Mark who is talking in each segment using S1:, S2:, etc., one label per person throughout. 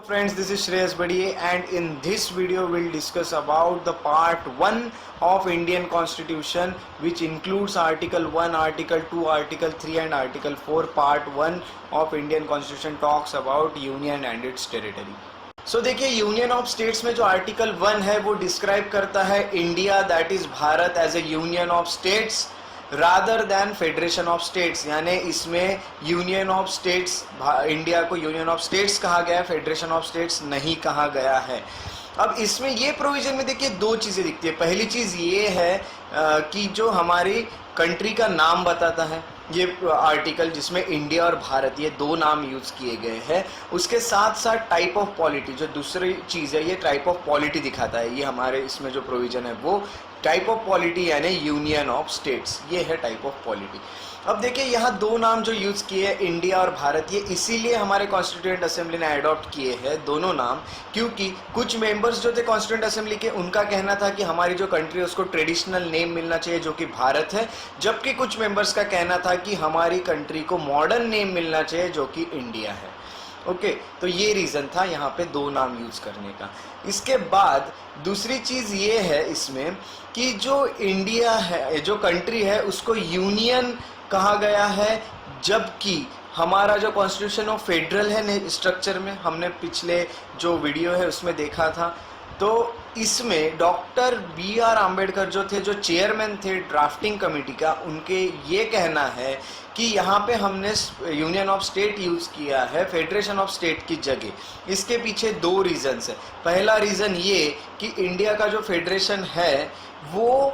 S1: Friends, this is Shreyas Badiye, and in this video we'll discuss about the part 1 of Indian Constitution, which includes Article 1, Article 2, Article 3 and Article 4. Part 1 of Indian Constitution talks about Union and its territory. So देखिए, union of states में जो article 1 है वो describe करता है India, that is Bharat, as a union of states rather than federation of states. यानी इसमें union of states, India को यूनियन ऑफ स्टेट्स कहा गया है, फेडरेशन ऑफ स्टेट्स नहीं कहा गया है। अब इसमें ये प्रोविजन में देखिए दो चीज़ें दिखती है। पहली चीज़ ये है कि जो हमारी कंट्री का नाम बताता है ये आर्टिकल, जिसमें इंडिया और भारत ये दो नाम यूज़ किए गए हैं। उसके साथ साथ टाइप ऑफ पॉलिटी, जो दूसरी चीज़ है ये टाइप ऑफ पॉलिटी दिखाता है। ये हमारे इसमें जो प्रोविज़न है वो टाइप ऑफ पॉलिटी यानी यूनियन ऑफ स्टेट्स, ये है टाइप ऑफ पॉलिटी। अब देखिए यहाँ दो नाम जो यूज़ किए हैं, इंडिया और भारत, ये इसीलिए हमारे कॉन्स्टिट्यूएंट असेंबली ने अडॉप्ट किए हैं दोनों नाम, क्योंकि कुछ मेंबर्स जो थे कॉन्स्टिट्यूएंट असेंबली के, उनका कहना था कि हमारी जो कंट्री है उसको ट्रेडिशनल नेम मिलना चाहिए जो कि भारत है, जबकि कुछ मेंबर्स का कहना था कि हमारी कंट्री को मॉडर्न नेम मिलना चाहिए जो कि इंडिया है। ओके, तो ये रीज़न था यहाँ पे दो नाम यूज़ करने का। इसके बाद दूसरी चीज़ ये है इसमें कि जो इंडिया है, जो कंट्री है, उसको यूनियन कहा गया है, जबकि हमारा जो कॉन्स्टिट्यूशन ऑफ फेडरल है स्ट्रक्चर में, हमने पिछले जो वीडियो है उसमें देखा था, तो इसमें डॉक्टर बी.आर. आम्बेडकर जो थे, जो चेयरमैन थे ड्राफ्टिंग कमेटी का, उनके ये कहना है कि यहाँ पे हमने यूनियन ऑफ स्टेट यूज़ किया है फेडरेशन ऑफ स्टेट की जगह। इसके पीछे दो रीज़न्स है। पहला रीज़न ये कि इंडिया का जो फेडरेशन है वो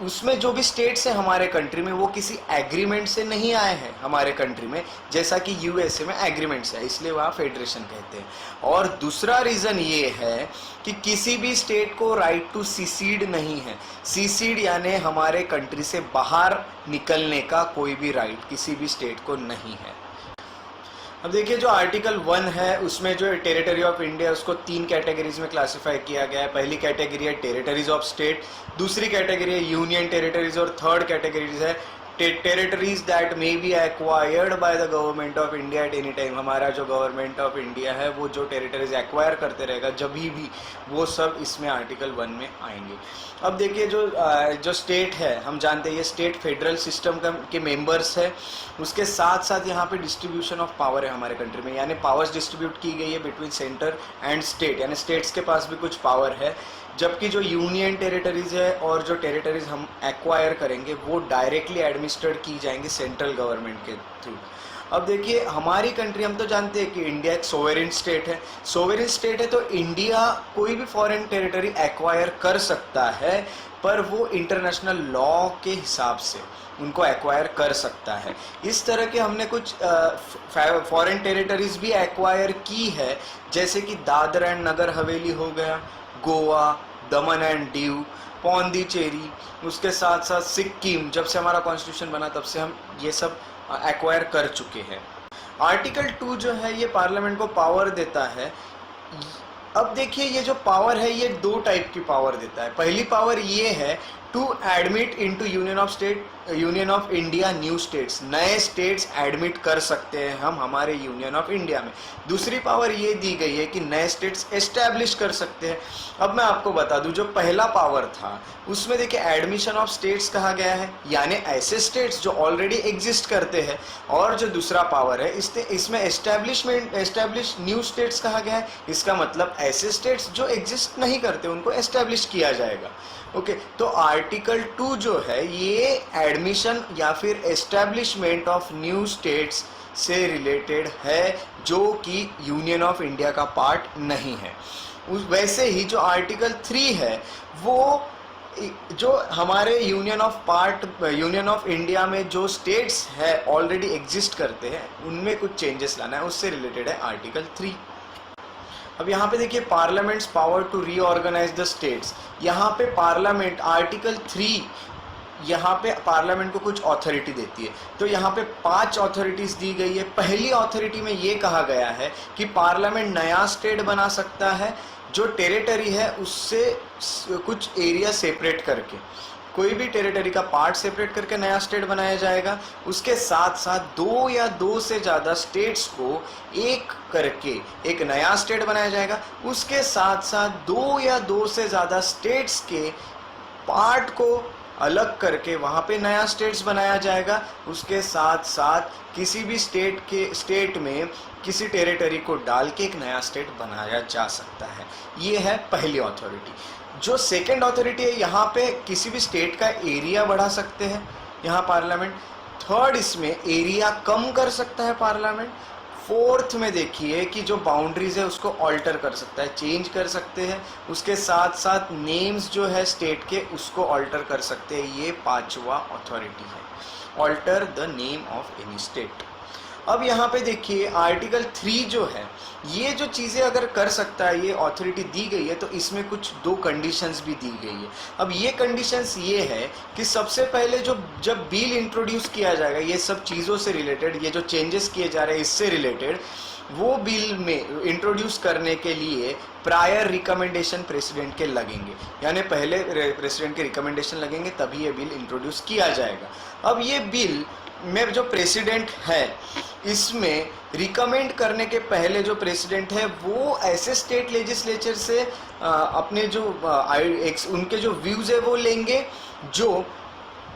S1: उसमें जो भी स्टेट्स हैं हमारे कंट्री में वो किसी एग्रीमेंट से नहीं आए हैं हमारे कंट्री में, जैसा कि यूएसए में एग्रीमेंट्स है, इसलिए वहाँ फेडरेशन कहते हैं। और दूसरा रीज़न ये है कि किसी भी स्टेट को राइट टू सीसीड नहीं है। सीसीड यानी हमारे कंट्री से बाहर निकलने का कोई भी राइट किसी भी स्टेट को नहीं है। अब देखिए, जो आर्टिकल 1 है उसमें जो टेरिटरी ऑफ इंडिया उसको 3 कैटेगरीज में क्लासिफाई किया गया है। पहली कैटेगरी है टेरिटरीज ऑफ स्टेट, दूसरी कैटेगरी है यूनियन टेरिटरीज, और थर्ड कैटेगरीज है territories that may be acquired by the government of India at any time. हमारा जो गवर्नमेंट ऑफ इंडिया है वो जो टेरिटरीज एक्वायर करते रहेगा जब भी, वो सब इसमें आर्टिकल 1 में आएंगे। अब देखिए, जो स्टेट है, हम जानते हैं ये स्टेट फेडरल सिस्टम के मेंबर्स है। उसके साथ साथ यहाँ पे डिस्ट्रीब्यूशन ऑफ पावर है हमारे कंट्री में, यानी पावर्स डिस्ट्रीब्यूट की गई है बिटवीन सेंटर एंड स्टेट, यानी स्टेट्स के पास भी कुछ पावर है, जबकि जो यूनियन टेरिटरीज है और जो टेरिटरीज हम एक्वायर करेंगे वो डायरेक्टली एडमिनिस्ट्रेट की जाएंगी सेंट्रल गवर्नमेंट के थ्रू। अब देखिए, हमारी कंट्री, हम तो जानते हैं कि इंडिया एक सोवेरिन स्टेट है। सोवेरिन स्टेट है तो इंडिया कोई भी फॉरेन टेरिटरी एक्वायर कर सकता है, पर वो इंटरनेशनल लॉ के हिसाब से उनको एक्वायर कर सकता है। इस तरह के हमने कुछ फॉरेन टेरिटरीज भी एक्वायर की है, जैसे कि दादर एंड नगर हवेली हो गया, गोवा, दमन एंड दीव, पौंडीचेरी, उसके साथ साथ सिक्किम। जब से हमारा कॉन्स्टिट्यूशन बना तब से हम ये सब एक्वायर कर चुके हैं। आर्टिकल 2 जो है ये पार्लियामेंट को पावर देता है। अब देखिए, ये जो पावर है ये दो टाइप की पावर देता है। पहली पावर ये है to admit into union of India new states, नए स्टेट्स एडमिट कर सकते हैं हम हमारे यूनियन ऑफ इंडिया में। दूसरी पावर ये दी गई है कि नए स्टेट्स एस्टैब्लिश कर सकते हैं। अब मैं आपको बता दूं, जो पहला पावर था उसमें देखिए एडमिशन ऑफ स्टेट्स कहा गया है, यानी ऐसे स्टेट्स जो ऑलरेडी एग्जिस्ट करते हैं, और जो दूसरा पावर है इसमें एस्टैब्लिश न्यू स्टेट्स कहा गया है। इसका मतलब ऐसे स्टेट्स जो एग्जिस्ट नहीं करते उनको एस्टैब्लिश किया जाएगा। ओके, तो आर्टिकल 2 जो है ये एडमिशन या फिर एस्टैब्लिशमेंट ऑफ न्यू स्टेट्स से रिलेटेड है, जो कि यूनियन ऑफ इंडिया का पार्ट नहीं है। वैसे ही जो आर्टिकल 3 है वो जो हमारे यूनियन ऑफ इंडिया में जो स्टेट्स है ऑलरेडी एग्जिस्ट करते हैं उनमें कुछ चेंजेस लाना है, उससे रिलेटेड है आर्टिकल 3। अब यहाँ पे देखिए, parliament's power to reorganise the states. यहाँ पे पार्लियामेंट, आर्टिकल 3 यहाँ पे पार्लियामेंट को कुछ अथॉरिटी देती है। तो यहाँ पे 5 अथॉरिटीज दी गई है। पहली अथॉरिटी में ये कहा गया है कि पार्लियामेंट नया स्टेट बना सकता है जो टेरिटरी है उससे कुछ एरिया सेपरेट करके, कोई भी टेरिटरी का पार्ट सेपरेट करके नया स्टेट बनाया जाएगा। उसके साथ साथ दो या दो से ज़्यादा स्टेट्स को एक करके एक नया स्टेट बनाया जाएगा। उसके साथ साथ दो या दो से ज़्यादा स्टेट्स के पार्ट को अलग करके वहाँ पे नया स्टेट्स बनाया जाएगा। उसके साथ साथ किसी भी स्टेट में किसी टेरिटरी को डाल के एक नया स्टेट बनाया जा सकता है। ये है पहली अथॉरिटी। जो सेकंड अथॉरिटी है, यहाँ पे किसी भी स्टेट का एरिया बढ़ा सकते हैं यहाँ पार्लियामेंट। थर्ड, इसमें एरिया कम कर सकता है पार्लियामेंट। फोर्थ में देखिए कि जो बाउंड्रीज है उसको ऑल्टर कर सकता है, चेंज कर सकते हैं। उसके साथ साथ नेम्स जो है स्टेट के उसको ऑल्टर कर सकते हैं। ये पांचवा अथॉरिटी है, alter the name of any state. अब यहाँ पे देखिए आर्टिकल 3 जो है, ये जो चीज़ें अगर कर सकता है, ये अथॉरिटी दी गई है, तो इसमें कुछ दो कंडीशंस भी दी गई है। अब ये कंडीशंस ये है कि सबसे पहले जब बिल इंट्रोड्यूस किया जाएगा, ये सब चीज़ों से रिलेटेड, ये जो चेंजेस किए जा रहे हैं इससे रिलेटेड, वो बिल में इंट्रोड्यूस करने के लिए प्रायर रिकमेंडेशन प्रेसिडेंट के लगेंगे, यानी पहले प्रेसिडेंट के रिकमेंडेशन लगेंगे, तभी ये बिल इंट्रोड्यूस किया जाएगा। अब ये बिल में जो प्रेसिडेंट है, इसमें रिकमेंड करने के पहले जो प्रेसिडेंट है वो ऐसे स्टेट लेजिस्लेचर से अपने जो उनके जो व्यूज़ है वो लेंगे,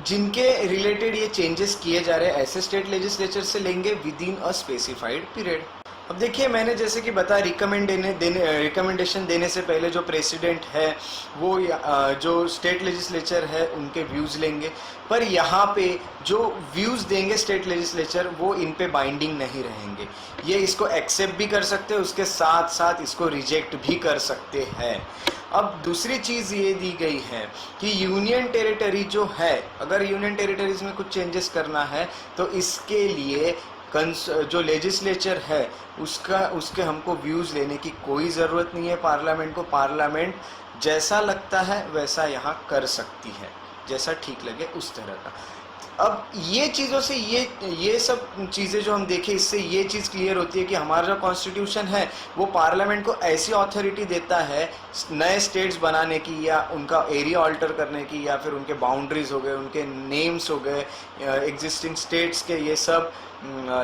S1: जिनके रिलेटेड ये चेंजेस किए जा रहे हैं, ऐसे स्टेट लेजिस्लेचर से लेंगे with in a specified period. अब देखिए मैंने जैसे कि बताया, रिकमेंडेशन देने से पहले जो प्रेसिडेंट है वो जो स्टेट लेजिस्लेचर है उनके व्यूज़ लेंगे, पर यहाँ पे जो व्यूज़ देंगे स्टेट लेजिस्लेचर वो इन पे बाइंडिंग नहीं रहेंगे। ये इसको एक्सेप्ट भी कर सकते हैं, उसके साथ साथ इसको रिजेक्ट भी कर सकते हैं। अब दूसरी चीज़ ये दी गई है कि यूनियन टेरिटरी जो है, अगर यूनियन टेरिटरीज में कुछ चेंजेस करना है तो इसके लिए जो लेजिस्लेचर है उसके हमको व्यूज़ लेने की कोई ज़रूरत नहीं है पार्लियामेंट को। पार्लियामेंट जैसा लगता है वैसा यहाँ कर सकती है, जैसा ठीक लगे उस तरह का। अब ये चीज़ों से ये सब चीज़ें जो हम देखें, इससे ये चीज़ क्लियर होती है कि हमारा जो कॉन्स्टिट्यूशन है वो पार्लियामेंट को ऐसी अथॉरिटी देता है नए स्टेट्स बनाने की, या उनका एरिया ऑल्टर करने की, या फिर उनके बाउंड्रीज हो गए, उनके नेम्स हो गए, एग्जिस्टिंग स्टेट्स के ये सब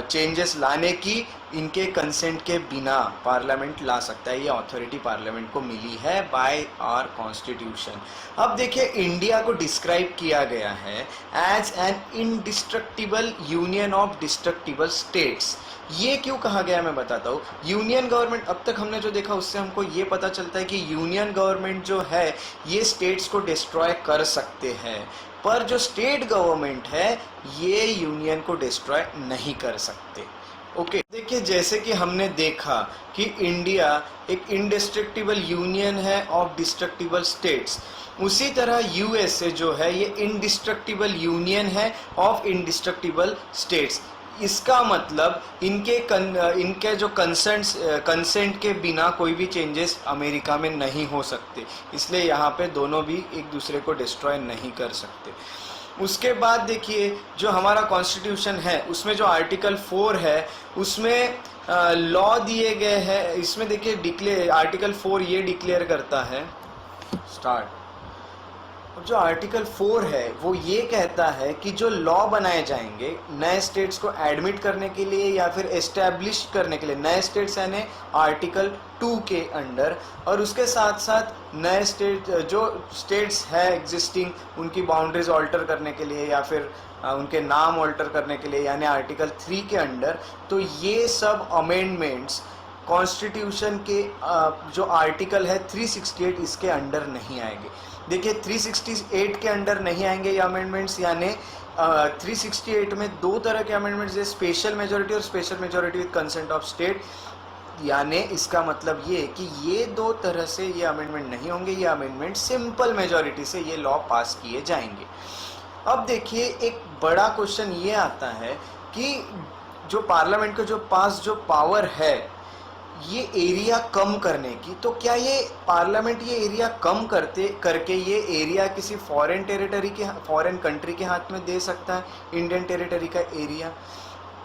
S1: चेंजेस लाने की इनके कंसेंट के बिना पार्लियामेंट ला सकता है। ये अथॉरिटी पार्लियामेंट को मिली है बाय आवर कॉन्स्टिट्यूशन। अब देखिए इंडिया को डिस्क्राइब किया गया है as an indestructible union of destructible states. ये क्यों कहा गया मैं बताता हूँ। यूनियन गवर्नमेंट, अब तक हमने जो देखा उससे हमको ये पता चलता है कि यूनियन गवर्नमेंट जो है ये स्टेट्स को डिस्ट्रॉय कर सकते हैं, पर जो स्टेट गवर्नमेंट है ये यूनियन को डिस्ट्रॉय नहीं कर सकते। ओके, देखिए जैसे कि हमने देखा कि इंडिया एक इंडिस्ट्रक्टिबल यूनियन है ऑफ डिस्ट्रक्टिबल स्टेट्स, उसी तरह यूएसए जो है ये इंडिस्ट्रक्टिबल यूनियन है ऑफ इंडिस्ट्रक्टिबल स्टेट्स। इसका मतलब इनके जो कंसेंट के बिना कोई भी चेंजेस अमेरिका में नहीं हो सकते, इसलिए यहाँ पे दोनों भी एक दूसरे को डिस्ट्रॉय नहीं कर सकते। उसके बाद देखिए जो हमारा कॉन्स्टिट्यूशन है उसमें जो आर्टिकल 4 है उसमें लॉ दिए गए हैं। इसमें देखिए आर्टिकल 4 ये डिक्लेयर करता है अब जो आर्टिकल 4 है वो ये कहता है कि जो लॉ बनाए जाएंगे नए स्टेट्स को एडमिट करने के लिए या फिर एस्टैब्लिश करने के लिए, नए स्टेट्स यानी आर्टिकल 2 के अंडर, और उसके साथ साथ नए जो स्टेट्स है एग्जिस्टिंग उनकी बाउंड्रीज ऑल्टर करने के लिए या फिर उनके नाम ऑल्टर करने के लिए यानी आर्टिकल 3 के अंडर, तो ये सब अमेंडमेंट्स कॉन्स्टिट्यूशन के जो आर्टिकल है 368 इसके अंडर नहीं आएंगे। देखिए 368 के अंडर नहीं आएंगे ये अमेंडमेंट्स, यानी 368 में दो तरह के अमेंडमेंट्स है, स्पेशल मेजोरिटी और special majority with consent of state. यानी इसका मतलब ये कि ये दो तरह से ये अमेंडमेंट नहीं होंगे, ये अमेंडमेंट सिंपल मेजोरिटी से ये लॉ पास किए जाएंगे। अब देखिए एक बड़ा क्वेश्चन ये आता है कि जो पार्लियामेंट का जो पास जो पावर है ये एरिया कम करने की, तो क्या ये पार्लियामेंट ये एरिया कम करके ये एरिया किसी फॉरेन कंट्री के हाथ में दे सकता है, इंडियन टेरिटरी का एरिया?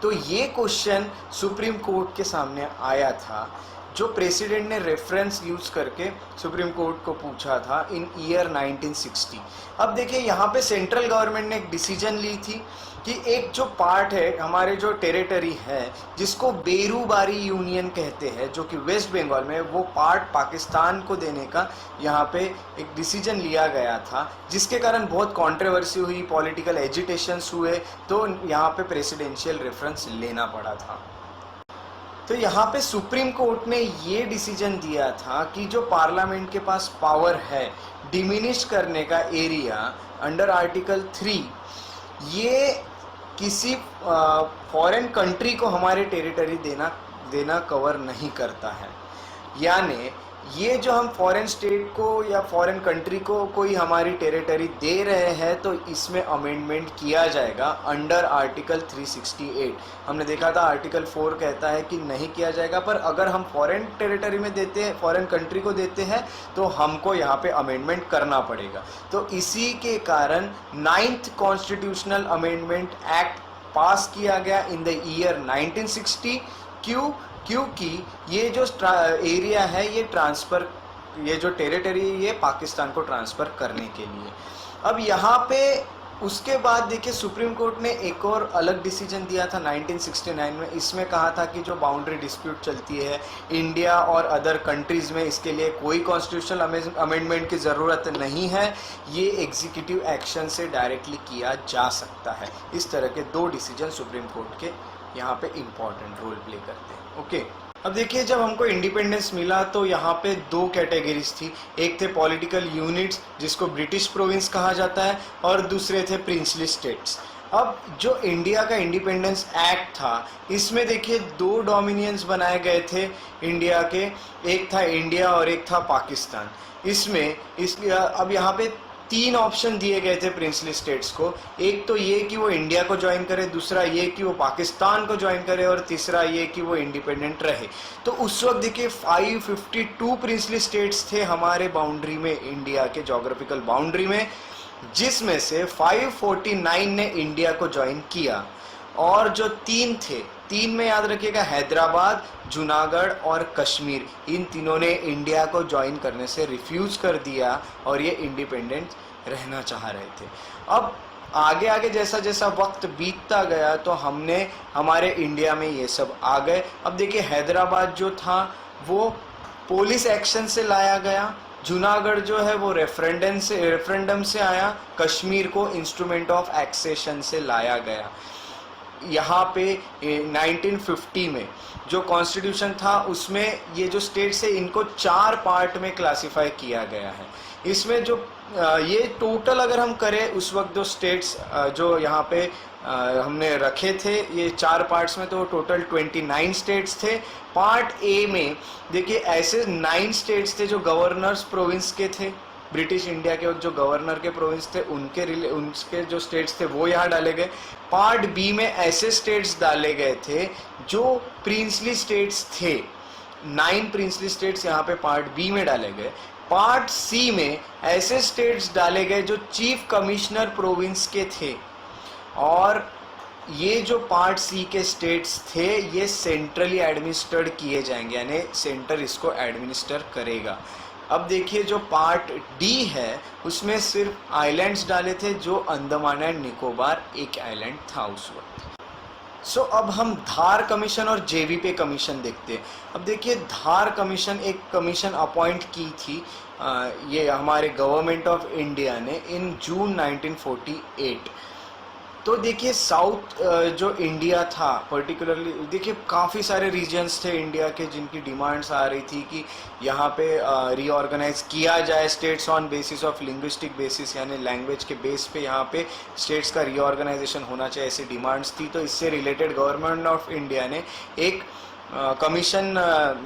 S1: तो ये क्वेश्चन सुप्रीम कोर्ट के सामने आया था, जो प्रेसिडेंट ने रेफरेंस यूज करके सुप्रीम कोर्ट को पूछा था इन ईयर 1960। अब देखिए यहाँ पे सेंट्रल गवर्नमेंट ने एक डिसीजन ली थी कि एक जो पार्ट है हमारे जो टेरिटरी है जिसको बेरूबारी यूनियन कहते हैं, जो कि वेस्ट बंगाल में, वो पार्ट पाकिस्तान को देने का यहाँ पे एक डिसीजन लिया गया था, जिसके कारण बहुत कंट्रोवर्सी हुई, पॉलिटिकल एजिटेशंस हुए, तो यहाँ पे प्रेसिडेंशियल रेफरेंस लेना पड़ा था। तो यहाँ पे सुप्रीम कोर्ट ने ये डिसीजन दिया था कि जो पार्लियामेंट के पास पावर है डिमिनिश करने का एरिया अंडर आर्टिकल 3, ये किसी फॉरेन कंट्री को हमारे टेरिटरी देना कवर नहीं करता है। यानी ये जो हम फॉरेन स्टेट को या फॉरेन कंट्री को कोई हमारी टेरिटरी दे रहे हैं तो इसमें अमेंडमेंट किया जाएगा अंडर आर्टिकल 368। हमने देखा था आर्टिकल 4 कहता है कि नहीं किया जाएगा, पर अगर हम फॉरेन टेरिटरी में देते हैं, फॉरेन कंट्री को देते हैं, तो हमको यहाँ पे अमेंडमेंट करना पड़ेगा। तो इसी के कारण 9th कॉन्स्टिट्यूशनल अमेंडमेंट एक्ट पास किया गया इन द ईयर 1960। क्योंकि ये जो एरिया है ये जो टेरिटरी ये पाकिस्तान को ट्रांसफ़र करने के लिए। अब यहाँ पे उसके बाद देखिए सुप्रीम कोर्ट ने एक और अलग डिसीजन दिया था 1969 में। इसमें कहा था कि जो बाउंड्री डिस्प्यूट चलती है इंडिया और अदर कंट्रीज़ में, इसके लिए कोई कॉन्स्टिट्यूशनल अमेंडमेंट की ज़रूरत नहीं है, ये एग्जीक्यूटिव एक्शन से डायरेक्टली किया जा सकता है। इस तरह के 2 डिसीजन सुप्रीम कोर्ट के यहाँ पे इम्पॉर्टेंट रोल प्ले करते हैं। ओके, अब देखिए जब हमको इंडिपेंडेंस मिला तो यहाँ पे 2 कैटेगरीज थी। एक थे पॉलिटिकल यूनिट्स जिसको ब्रिटिश प्रोविंस कहा जाता है, और दूसरे थे प्रिंसली स्टेट्स। अब जो इंडिया का इंडिपेंडेंस एक्ट था इसमें देखिए 2 डोमिनियंस बनाए गए थे इंडिया के, एक था इंडिया और एक था पाकिस्तान। इसलिए अब यहाँ पे 3 ऑप्शन दिए गए थे प्रिंसली स्टेट्स को। एक तो ये कि वो इंडिया को ज्वाइन करे, दूसरा ये कि वो पाकिस्तान को ज्वाइन करे, और तीसरा ये कि वो इंडिपेंडेंट रहे। तो उस वक्त देखिए 552 प्रिंसली स्टेट्स थे हमारे बाउंड्री में, इंडिया के जोग्राफिकल बाउंड्री में, जिसमें से 549 ने इंडिया को ज्वाइन किया। और जो 3 में याद रखिएगा, हैदराबाद, जूनागढ़ और कश्मीर, इन तीनों ने इंडिया को ज्वाइन करने से रिफ्यूज कर दिया और ये इंडिपेंडेंट रहना चाह रहे थे। अब आगे जैसा जैसा वक्त बीतता गया तो हमारे इंडिया में ये सब आ गए। अब देखिए हैदराबाद जो था वो पुलिस एक्शन से लाया गया, जूनागढ़ जो है वो रेफरेंडम से आया, कश्मीर को इंस्ट्रूमेंट ऑफ एक्सेशन से लाया गया। यहाँ पे 1950 में जो कॉन्स्टिट्यूशन था उसमें ये जो स्टेट्स है इनको 4 पार्ट में क्लासिफाई किया गया है। इसमें जो ये टोटल अगर हम करें उस वक्त जो स्टेट्स जो यहाँ पे हमने रखे थे ये 4 पार्ट्स में, तो टोटल 29 स्टेट्स थे। पार्ट ए में देखिए ऐसे 9 स्टेट्स थे जो गवर्नर्स प्रोविंस के थे, ब्रिटिश इंडिया के जो गवर्नर के प्रोविंस थे उनके जो स्टेट्स थे वो यहाँ डाले गए। पार्ट बी में ऐसे स्टेट्स डाले गए थे जो प्रिंसली स्टेट्स थे, 9 प्रिंसली स्टेट्स यहाँ पे पार्ट बी में डाले गए। पार्ट सी में ऐसे स्टेट्स डाले गए जो चीफ कमिश्नर प्रोविंस के थे, और ये जो पार्ट सी के स्टेट्स थे ये सेंट्रली एडमिनिस्टर्ड किए जाएंगे, यानी सेंटर इसको एडमिनिस्टर करेगा। अब देखिए जो पार्ट डी है उसमें सिर्फ आइलैंड्स डाले थे, जो अंडमान एंड निकोबार एक आइलैंड था उस वक्त। सो अब हम धार कमीशन और जेवीपी कमीशन देखते हैं। अब देखिए धार कमीशन एक कमीशन अपॉइंट की थी ये हमारे गवर्नमेंट ऑफ इंडिया ने इन जून 1948। तो देखिए साउथ जो इंडिया था पर्टिकुलरली, देखिए काफ़ी सारे रीजन्स थे इंडिया के जिनकी डिमांड्स आ रही थी कि यहाँ पे रीऑर्गेनाइज किया जाए states on basis of linguistic basis, यानी लैंग्वेज के बेस पे यहाँ पे स्टेट्स का रीऑर्गेनाइजेशन होना चाहिए, ऐसी डिमांड्स थी। तो इससे रिलेटेड गवर्नमेंट ऑफ इंडिया ने एक कमीशन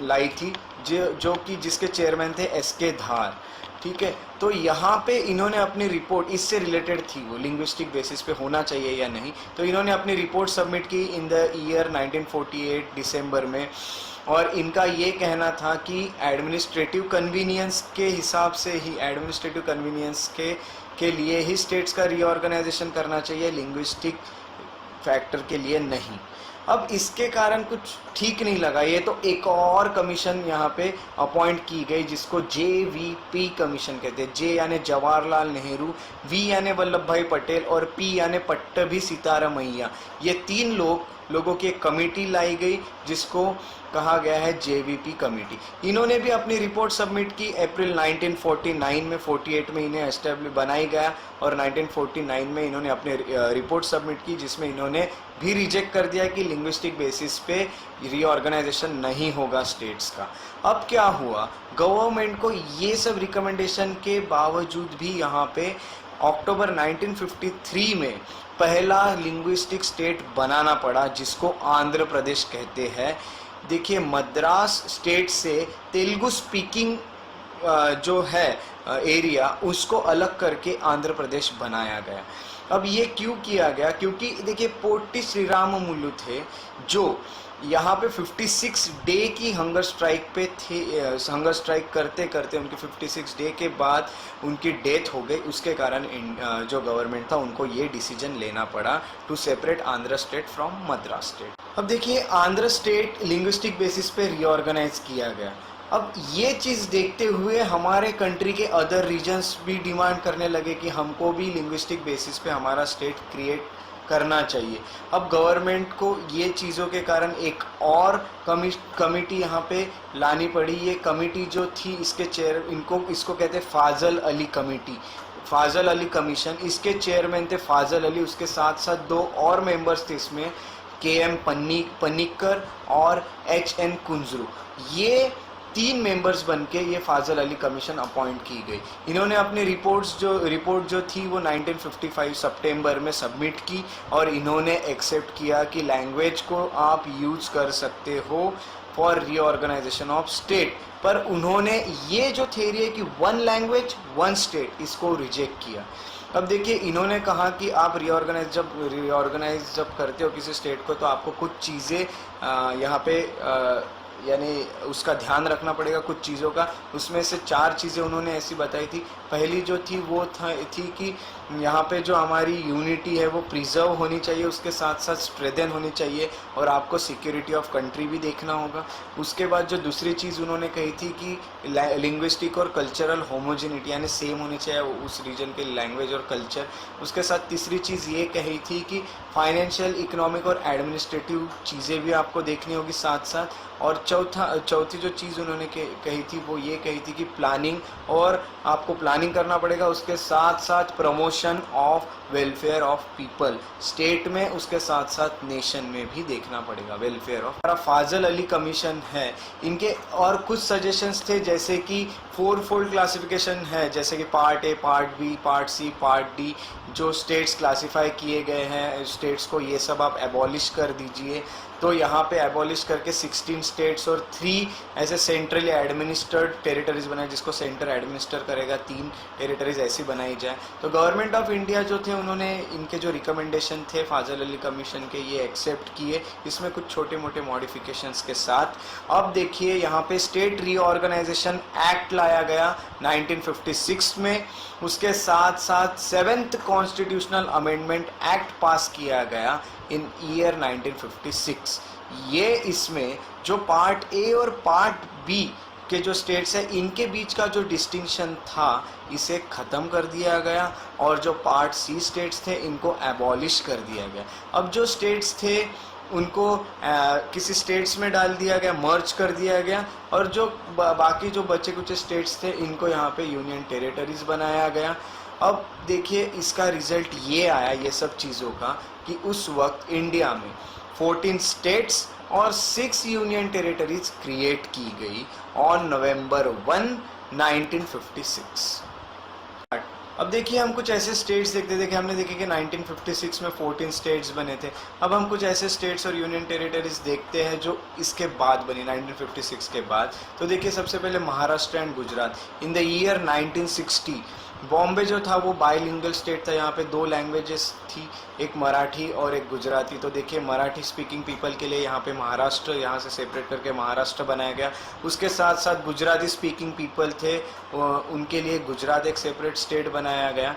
S1: लाई थी जो कि जिसके चेयरमैन थे SK धार। ठीक है, तो यहाँ पे इन्होंने अपनी रिपोर्ट इससे रिलेटेड थी, वो लिंग्विस्टिक बेसिस पे होना चाहिए या नहीं, तो इन्होंने अपनी रिपोर्ट सबमिट की इन द ईयर 1948 दिसंबर में। और इनका ये कहना था कि एडमिनिस्ट्रेटिव कन्वीनियंस के हिसाब से ही, एडमिनिस्ट्रेटिव कन्वीनियंस के लिए ही स्टेट्स का रीऑर्गेनाइजेशन करना चाहिए, लिंग्विस्टिक फैक्टर के लिए नहीं। अब इसके कारण कुछ ठीक नहीं लगा ये, तो एक और कमीशन यहाँ पे अपॉइंट की गई जिसको JVP कमीशन कहते हैं। जे यानी जवाहरलाल नेहरू, वी यानी वल्लभ भाई पटेल और पी यानी पट्टभी सीतारामैया। ये 3 लोगों की एक कमेटी लाई गई जिसको कहा गया है JVP कमेटी। इन्होंने भी अपनी रिपोर्ट सबमिट की अप्रैल 1949 में, 48 में इन्हें एस्टेब्लिश बनाई गया और 1949 में इन्होंने अपने रिपोर्ट सबमिट की जिसमें इन्होंने भी रिजेक्ट कर दिया कि लिंग्विस्टिक बेसिस पे रीऑर्गेनाइजेशन नहीं होगा स्टेट्स का। अब क्या हुआ, गवर्नमेंट को ये सब रिकमेंडेशन के बावजूद भी यहाँ पे अक्टूबर 1953 में पहला लिंग्विस्टिक स्टेट बनाना पड़ा जिसको आंध्र प्रदेश कहते हैं। देखिए, मद्रास स्टेट से तेलुगु स्पीकिंग जो है एरिया उसको अलग करके आंध्र प्रदेश बनाया गया। अब ये क्यों किया गया, क्योंकि देखिए पोट्टी श्रीराममुलु थे जो यहाँ पे 56 डे की हंगर स्ट्राइक पे थे। हंगर स्ट्राइक करते करते उनके 56 डे के बाद उनकी डेथ हो गई। उसके कारण जो गवर्नमेंट था उनको ये डिसीजन लेना पड़ा to separate Andhra state from Madras state. अब देखिए, आंध्र स्टेट लिंग्विस्टिक बेसिस पे रीऑर्गेनाइज किया गया। अब ये चीज़ देखते हुए हमारे कंट्री के अदर रीजन्स भी डिमांड करने लगे कि हमको भी लिंग्विस्टिक बेसिस पे हमारा स्टेट क्रिएट करना चाहिए। अब गवर्नमेंट को ये चीज़ों के कारण एक और कमिटी यहाँ पे लानी पड़ी। ये कमिटी जो थी इसके इसको कहते हैं फाजल अली कमिटी, फाजल अली कमीशन। इसके चेयरमैन थे फाजल अली, उसके साथ साथ 2 और मेंबर्स थे इसमें, KM पन्नीकर और HN कुंजरू। ये 3 मेंबर्स बनके ये फाजल अली कमीशन अपॉइंट की गई। इन्होंने अपनी रिपोर्ट जो थी वो 1955 सितंबर में सबमिट की और इन्होंने एक्सेप्ट किया कि लैंग्वेज को आप यूज कर सकते हो फॉर रीऑर्गेनाइजेशन ऑफ स्टेट। पर उन्होंने ये जो थ्योरी है कि 1 लैंग्वेज 1 स्टेट, इसको रिजेक्ट किया। अब देखिए, इन्होंने कहा कि आप रीऑर्गेनाइज जब करते हो किसी स्टेट को तो आपको कुछ चीज़ें यहाँ पे यानी उसका ध्यान रखना पड़ेगा कुछ चीज़ों का। उसमें से 4 चीज़ें उन्होंने ऐसी बताई थी। पहली जो थी वो थी कि यहाँ पे जो हमारी यूनिटी है वो प्रिजर्व होनी चाहिए, उसके साथ साथ स्ट्रेंथन होनी चाहिए और आपको सिक्योरिटी ऑफ कंट्री भी देखना होगा। उसके बाद जो दूसरी चीज़ उन्होंने कही थी कि लिंग्विस्टिक और कल्चरल होमोजेनिटी यानी सेम होनी चाहिए उस रीजन के लैंग्वेज और कल्चर। उसके साथ तीसरी चीज़ ये कही थी कि फाइनेंशियल, इकोनॉमिक और एडमिनिस्ट्रेटिव चीज़ें भी आपको देखनी होगी साथ साथ। और चौथी जो चीज़ उन्होंने कही थी वो ये कही थी कि प्लानिंग, और आपको प्लानिंग करना पड़ेगा, उसके साथ साथ promotion of welfare of people state में, उसके साथ साथ नेशन में भी देखना पड़ेगा welfare of. Fazal Ali commission है, इनके और कुछ सजेशंस थे जैसे कि 4 फोल्ड क्लासिफिकेशन है, जैसे कि part A, part B, part C, part D। जो स्टेट्स क्लासिफाई किए गए हैं स्टेट्स को, ये सब आप एबॉलिश कर दीजिए। तो यहाँ पे एबॉलिश करके 16 स्टेट्स और 3 ऐसे सेंट्रली एडमिनिस्ट्रेड टेरिटरीज बनाए जिसको सेंटर एडमिनिस्टर करेगा। 3 टेरिटरीज ऐसी बनाई जाए। तो गवर्नमेंट ऑफ इंडिया जो थे उन्होंने इनके जो रिकमेंडेशन थे फाजल अली कमीशन के, ये एक्सेप्ट किए, इसमें कुछ छोटे मोटे मॉडिफिकेशंस के साथ। अब देखिए, यहाँ पे स्टेट रीऑर्गेनाइजेशन एक्ट लाया गया 1956 में। उसके साथ साथ 7th कॉन्स्टिट्यूशनल अमेंडमेंट एक्ट पास किया गया इन ईयर 1956। ये इसमें जो पार्ट A और पार्ट B के जो स्टेट्स हैं इनके बीच का जो डिस्टिंक्शन था इसे ख़त्म कर दिया गया और जो पार्ट C स्टेट्स थे इनको एबॉलिश कर दिया गया। अब जो स्टेट्स थे उनको किसी स्टेट्स में डाल दिया गया, मर्ज कर दिया गया, और जो बाकी जो बचे कुछ स्टेट्स थे इनको यहाँ पे यूनियन टेरिटरीज बनाया गया। अब देखिए, इसका रिजल्ट ये आया ये सब चीज़ों का कि उस वक्त इंडिया में 14 स्टेट्स और 6 यूनियन टेरिटरीज क्रिएट की गई ऑन नवंबर 1, 1956। अब देखिए, हम कुछ ऐसे स्टेट्स देखते थे कि हमने देखे कि 1956 में 14 स्टेट्स बने थे। अब हम कुछ ऐसे स्टेट्स और यूनियन टेरिटरीज देखते हैं जो इसके बाद बनी 1956 के बाद। तो देखिए, सबसे पहले Maharashtra and Gujarat. In the year 1960 Bombay जो था वो बाइलिंगुअल स्टेट था, यहाँ पे 2 लैंग्वेजेस थी, एक मराठी और एक गुजराती। तो देखिए, मराठी स्पीकिंग पीपल के लिए यहाँ पे महाराष्ट्र, यहाँ से सेपरेट करके महाराष्ट्र बनाया गया। उसके साथ साथ गुजराती स्पीकिंग पीपल थे, उनके लिए गुजरात एक सेपरेट स्टेट बनाया गया।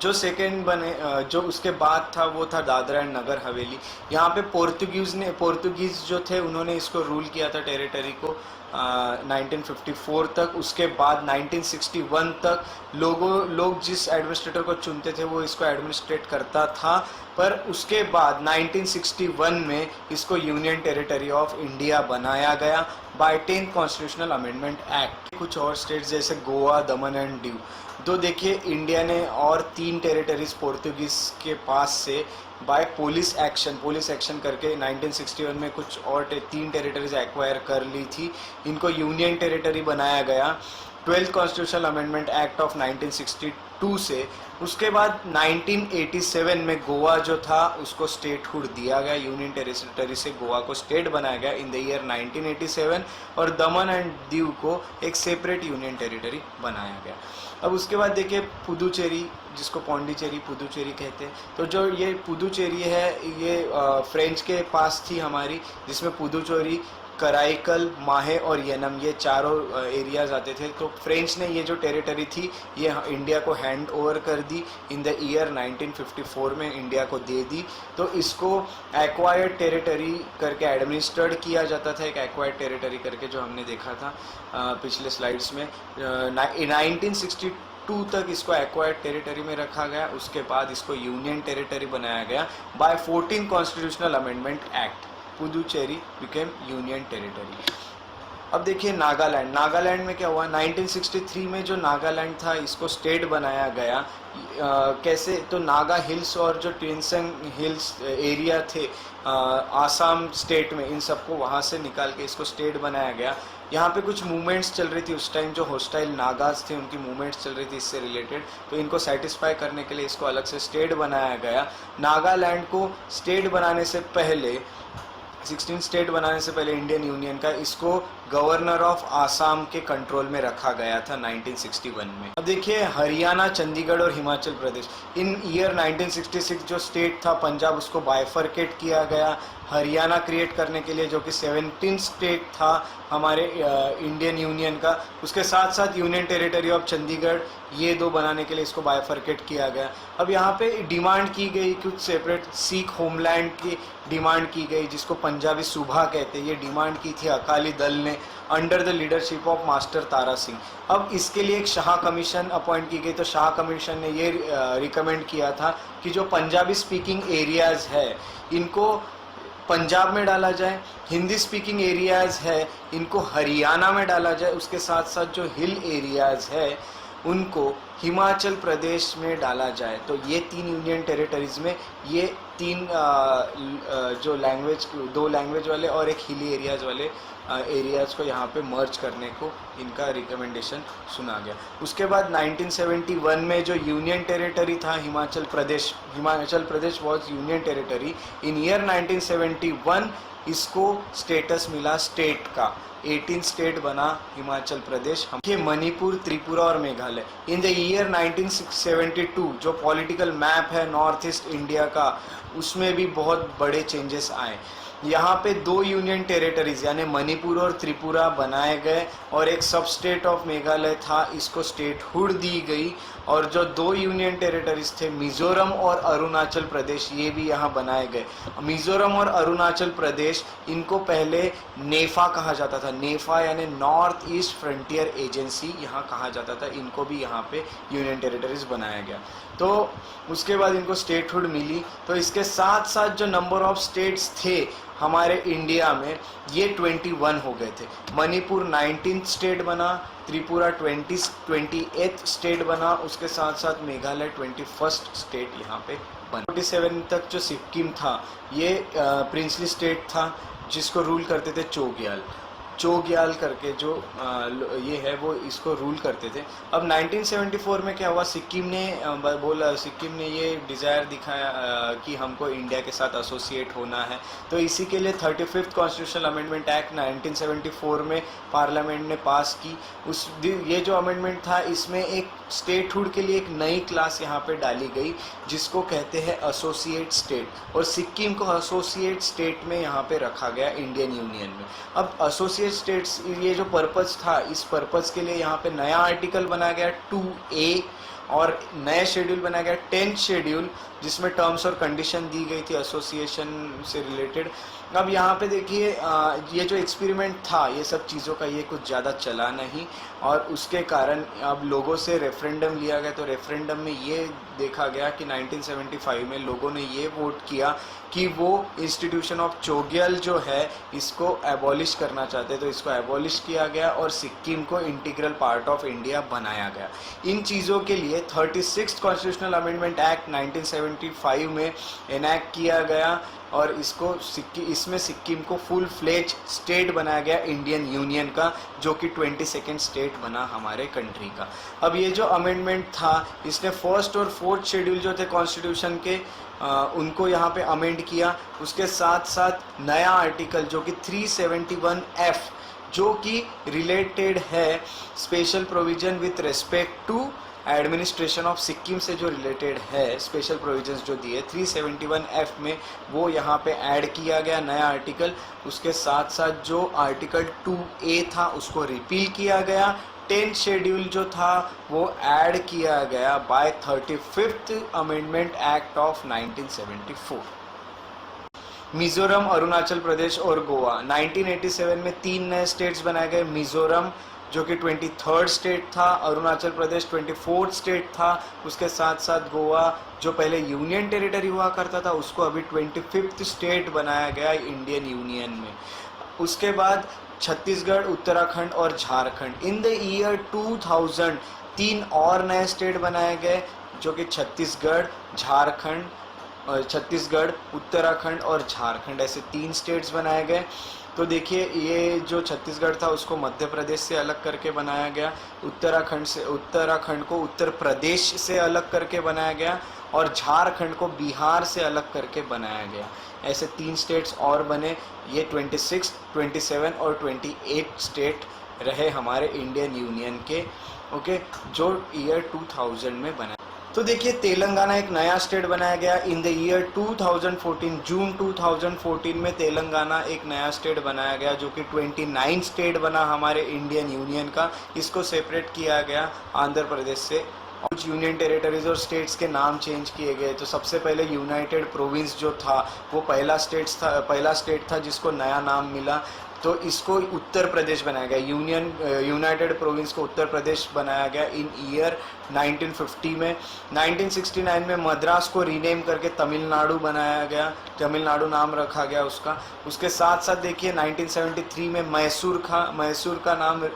S1: जो सेकेंड बने जो उसके बाद था वो था दादरा एंड नगर हवेली। यहाँ पे पोर्तुगीज़ जो थे उन्होंने इसको रूल किया था टेरिटरी को 1954 तक। उसके बाद 1961 तक लोग जिस एडमिनिस्ट्रेटर को चुनते थे वो इसको एडमिनिस्ट्रेट करता था। पर उसके बाद 1961 में इसको यूनियन टेरिटरी ऑफ इंडिया बनाया गया bye 10th constitutional amendment act. कुछ और स्टेट्स जैसे गोवा, दमन एंड दीव, तो देखिए इंडिया ने और 3 टेरिटरीज पोर्तुगीज़ के पास से बाय पुलिस एक्शन करके 1961 में कुछ और 3 टेरिटरीज एक्वायर कर ली थी। इनको यूनियन टेरिटरी बनाया गया 12th constitutional amendment act of 1962 से। उसके बाद 1987 में गोवा जो था उसको स्टेटहुड दिया गया, यूनियन टेरिटरी से गोवा को स्टेट बनाया गया इन द ईयर 1987, और दमन एंड दीव को एक सेपरेट यूनियन टेरिटरी बनाया गया। अब उसके बाद देखिए पुदुचेरी, जिसको पौंडीचेरी पुदुचेरी कहते हैं, तो जो ये पुदुचेरी है ये फ्रेंच के पास थी हमारी, जिसमें पुदुचेरी, कराईकल, माहे और येनम ये चारों एरियाज आते थे। तो फ्रेंच ने ये जो टेरिटरी थी ये इंडिया को हैंड ओवर कर दी इन द ईयर 1954 में, इंडिया को दे दी। तो इसको एक्वायर्ड टेरिटरी करके एडमिनिस्ट्रेट किया जाता था, एक एक्वायर्ड टेरिटरी करके, जो हमने देखा था पिछले स्लाइड्स में। 1962 तक इसको एक्वायर्ड टेरिटरी में रखा गया। उसके बाद इसको यूनियन टेरिटरी बनाया गया by 14th constitutional amendment act. Puducherry became union territory. अब देखिए नागालैंड में क्या हुआ। 1963 में जो नागालैंड था इसको स्टेट बनाया गया। कैसे, तो नागा हिल्स और जो टेंसंग हिल्स एरिया थे आसाम स्टेट में, इन सबको वहाँ से निकाल के इसको स्टेट बनाया गया। यहाँ पे कुछ मूवमेंट्स चल रही थी उस टाइम, जो हॉस्टाइल नागाज थे उनकी मूवमेंट्स चल रही थी इससे रिलेटेड, तो इनको सेटिस्फाई करने के लिए इसको अलग से स्टेट बनाया गया। नागालैंड को स्टेट बनाने से पहले 16 स्टेट बनाने से पहले इंडियन यूनियन का, इसको गवर्नर ऑफ आसाम के कंट्रोल में रखा गया था 1961 में। अब देखिए हरियाणा, चंडीगढ़ और हिमाचल प्रदेश, इन ईयर 1966 जो स्टेट था पंजाब, उसको बाइफरकेट किया गया हरियाणा क्रिएट करने के लिए, जो कि 17 स्टेट था हमारे इंडियन यूनियन का। उसके साथ साथ यूनियन टेरिटरी ऑफ चंडीगढ़, ये 2 बनाने के लिए इसको बाइफरकेट किया गया। अब यहाँ पे डिमांड की गई कुछ सेपरेट सिख होमलैंड की डिमांड की गई, जिसको पंजाबी सूबा कहते हैं। ये डिमांड की थी अकाली दल ने under the leadership of master Tara Singh. अब इसके लिए एक शाह कमीशन अपॉइंट की गई। तो शाह कमीशन ने ये रिकमेंड किया था कि जो पंजाबी स्पीकिंग एरियाज़ है इनको पंजाब में डाला जाए, हिंदी स्पीकिंग एरियाज़ है इनको हरियाणा में डाला जाए, उसके साथ साथ जो हिल एरियाज़ है उनको हिमाचल प्रदेश में डाला जाए। तो ये 3 यूनियन टेरिटरीज़ में ये 3 जो लैंग्वेज, 2 लैंग्वेज वाले और एक हिली एरियाज़ वाले एरियाज़ को यहाँ पे मर्ज करने को इनका रिकमेंडेशन सुना गया। उसके बाद 1971 में जो यूनियन टेरिटरी था Himachal Pradesh was union territory. In year 1971 इसको स्टेटस मिला स्टेट का, 18 स्टेट बना हिमाचल प्रदेश। ये मणिपुर, त्रिपुरा और मेघालय। इन द ईयर 1972 जो पॉलिटिकल मैप है नॉर्थ ईस्ट इंडिया का, उसमें भी बहुत बड़े चेंजेस आए। यहाँ पे 2 यूनियन टेरिटरीज यानी मणिपुर और त्रिपुरा बनाए गए, और एक सब स्टेट ऑफ मेघालय था, इसको स्टेटहुड दी गई। और जो 2 यूनियन टेरिटरीज थे मिजोरम और अरुणाचल प्रदेश, ये भी यहाँ बनाए गए। मिजोरम और अरुणाचल प्रदेश, इनको पहले नेफा कहा जाता था। नेफा यानी नॉर्थ ईस्ट फ्रंटियर एजेंसी यहाँ कहा जाता था। इनको भी यहाँ पे यूनियन टेरिटरीज बनाया गया। तो उसके बाद इनको स्टेटहुड मिली। तो इसके साथ साथ जो नंबर ऑफ स्टेट्स थे हमारे इंडिया में, ये 21 हो गए थे। मणिपुर 19th स्टेट बना, त्रिपुरा 28th स्टेट बना, उसके साथ साथ मेघालय 21st स्टेट यहाँ पे बना। 47 तक जो सिक्किम था ये प्रिंसली स्टेट था, जिसको रूल करते थे चोग्याल करके जो ये है वो इसको रूल करते थे। अब 1974 में क्या हुआ, सिक्किम ने ये डिज़ायर दिखाया कि हमको इंडिया के साथ एसोसिएट होना है। तो इसी के लिए 35th कॉन्स्टिट्यूशनल अमेंडमेंट एक्ट 1974 में पार्लियामेंट ने पास की। ये जो अमेंडमेंट था इसमें एक स्टेटहुड के लिए एक नई क्लास यहाँ पे डाली गई, जिसको कहते हैं एसोसिएट स्टेट, और सिक्किम को एसोसिएट स्टेट में यहाँ पे रखा गया इंडियन यूनियन में। अब एसोसिएट स्टेट्स, ये जो पर्पस था, इस पर्पस के लिए यहाँ पे नया आर्टिकल बनाया गया 2A, और नए शेड्यूल बनाया गया 10th शेड्यूल, जिसमें टर्म्स और कंडीशन दी गई थी एसोसिएशन से रिलेटेड। अब यहाँ पे देखिए ये जो एक्सपेरिमेंट था ये सब चीज़ों का ये कुछ ज़्यादा चला नहीं, और उसके कारण अब लोगों से रेफरेंडम लिया गया। तो रेफरेंडम में ये देखा गया कि 1975 में लोगों ने ये वोट किया कि वो इंस्टीट्यूशन ऑफ चोग्यल जो है इसको एबॉलिश करना चाहते, तो इसको एबॉलिश किया गया और सिक्किम को इंटीग्रल पार्ट ऑफ इंडिया बनाया गया। इन चीज़ों के लिए 36th कॉन्स्टिट्यूशनल अमेंडमेंट एक्ट 1975 में इनैक्ट किया गया, और इसमें सिक्किम को फुल फ्लेज स्टेट बनाया गया इंडियन यूनियन का, जो कि 22nd स्टेट बना हमारे कंट्री का। अब ये जो अमेंडमेंट था इसने 1st और 4th शेड्यूल जो थे कॉन्स्टिट्यूशन के उनको यहाँ पे अमेंड किया। उसके साथ साथ नया आर्टिकल जो कि 371F जो कि रिलेटेड है special provision with respect to administration of Sikkim से जो रिलेटेड है, स्पेशल प्रोविजंस जो दिए 371F में, वो यहाँ पे ऐड किया गया नया आर्टिकल। उसके साथ साथ जो आर्टिकल 2A था उसको रिपील किया गया। 10th शेड्यूल जो था वो ऐड किया गया by 35th amendment act of 1974। Mizoram, Arunachal Pradesh और गोवा 1987 में 3 नए स्टेट्स बनाए गए। मिजोरम जो कि 23rd स्टेट था, अरुणाचल प्रदेश 24th स्टेट था। उसके साथ साथ गोवा जो पहले यूनियन टेरिटरी हुआ करता था उसको अभी 25th स्टेट बनाया गया इंडियन यूनियन में। उसके बाद छत्तीसगढ़, उत्तराखंड और झारखंड। इन द ईयर 2000 3 और नए स्टेट बनाए गए जो कि छत्तीसगढ़, उत्तराखंड और झारखंड, ऐसे 3 स्टेट्स बनाए गए। तो देखिए ये जो छत्तीसगढ़ था उसको मध्य प्रदेश से अलग करके बनाया गया, उत्तराखंड को उत्तर प्रदेश से अलग करके बनाया गया, और झारखंड को बिहार से अलग करके बनाया गया। ऐसे 3 स्टेट्स और बने। ये 26, 27 और 28 स्टेट रहे हमारे इंडियन यूनियन के, ओके, जो ईयर 2000 में बना। तो देखिए तेलंगाना एक नया स्टेट बनाया गया इन द ईयर 2014। जून 2014 में तेलंगाना एक नया स्टेट बनाया गया जो कि 29 स्टेट बना हमारे इंडियन यूनियन का। इसको सेपरेट किया गया आंध्र प्रदेश से। कुछ यूनियन टेरिटरीज और स्टेट्स के नाम चेंज किए गए। तो सबसे पहले यूनाइटेड प्रोविंस जो था वो पहला स्टेट था जिसको नया नाम मिला, तो इसको उत्तर प्रदेश बनाया गया। यूनाइटेड प्रोविंस को उत्तर प्रदेश बनाया गया इन ईयर 1950 में। 1969 में मद्रास को रीनेम करके तमिलनाडु बनाया गया, तमिलनाडु नाम रखा गया उसका। उसके साथ साथ देखिए 1973 में मैसूर का नाम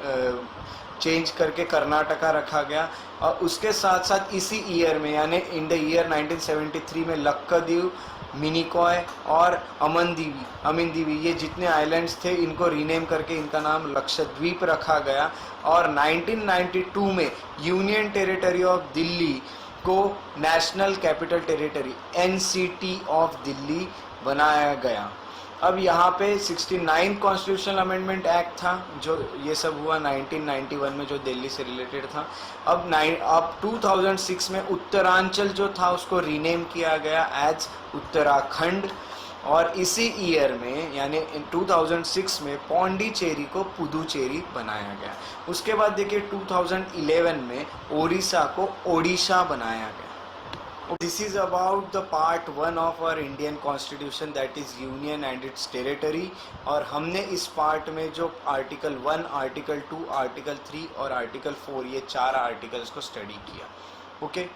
S1: चेंज करके कर्नाटका रखा गया। और उसके साथ साथ इसी ईयर में यानी इन द ईयर 1973 में लक्षद्वीप, मिनिकॉय और अमिन दीवी ये जितने आइलैंड्स थे इनको रीनेम करके इनका नाम लक्षद्वीप रखा गया। और 1992 में यूनियन टेरिटरी ऑफ दिल्ली को national capital territory NCT of Delhi बनाया गया। अब यहाँ पे 69 कॉन्स्टिट्यूशनल अमेंडमेंट एक्ट था, जो ये सब हुआ 1991 में, जो दिल्ली से रिलेटेड था। अब 2006 में उत्तरांचल जो था उसको रीनेम किया गया एज उत्तराखंड, और इसी ईयर में यानी 2006 में पौंडीचेरी को पुदुचेरी बनाया गया। उसके बाद देखिए 2011 में ओडिशा को ओडिशा बनाया गया। This is about the part 1 of our Indian Constitution, that is Union and its territory। और हमने इस पार्ट में जो आर्टिकल 1, आर्टिकल 2, आर्टिकल 3 और आर्टिकल 4 ये 4 आर्टिकल्स को स्टडी किया, ओके।